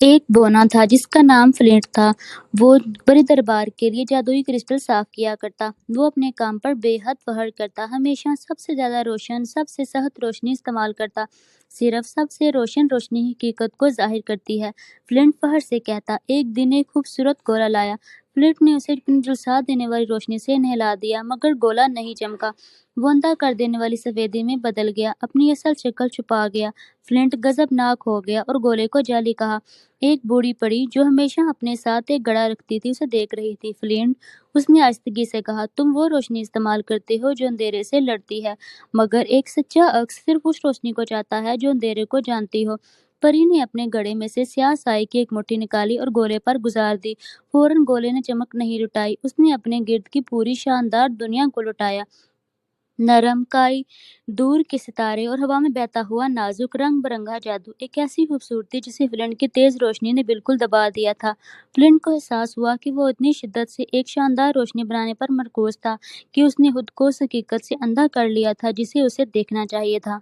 ایک بونا تھا جس کا نام فلنٹ تھا۔ وہ بڑے دربار کے لیے جادوئی کرسٹل صاف کیا کرتا۔ وہ اپنے کام پر بے حد فخر کرتا، ہمیشہ سب سے زیادہ روشن، سب سے سخت روشنی استعمال کرتا۔ صرف سب سے روشن روشنی حقیقت کو ظاہر کرتی ہے، فلنٹ فخر سے کہتا۔ ایک دن ایک خوبصورت گولا لایا۔ فلنٹ نے اسے اپنی جھلسا دینے والی روشنی سے نہلا دیا، مگر گولا نہیں چمکا۔ وہ اندھا کر دینے والی سفیدی میں بدل گیا، اپنی اصل شکل چھپا گیا۔ فلنٹ غضبناک ہو گیا اور گولے کو جالی کہا۔ ایک بوڑھی پری جو ہمیشہ اپنے ساتھ ایک گھڑا رکھتی تھی اسے دیکھ رہی تھی۔ فلنٹ، اس نے آہستگی سے کہا، تم وہ روشنی استعمال کرتے ہو جو اندھیرے سے لڑتی ہے، مگر ایک سچا عکس صرف اس روشنی کو چاہتا ہے جو اندھیرے کو جانتی ہو۔ پری نے اپنے گھڑے میں سے سیاہ سائی کی ایک مٹھی نکالی اور گولے پر گزار دی۔ فوراً گولے نے چمک نہیں لٹائی، اس نے اپنے گرد کی پوری شاندار دنیا کو لٹایا۔ نرم کائی، دور کے ستارے اور ہوا میں بہتا ہوا نازک رنگ برنگا جادو، ایک ایسی خوبصورتی جسے فلنٹ کی تیز روشنی نے بالکل دبا دیا تھا۔ فلنٹ کو احساس ہوا کہ وہ اتنی شدت سے ایک شاندار روشنی بنانے پر مرکوز تھا کہ اس نے خود کو اس حقیقت سے اندھا کر لیا تھا جسے اسے دیکھنا چاہیے تھا۔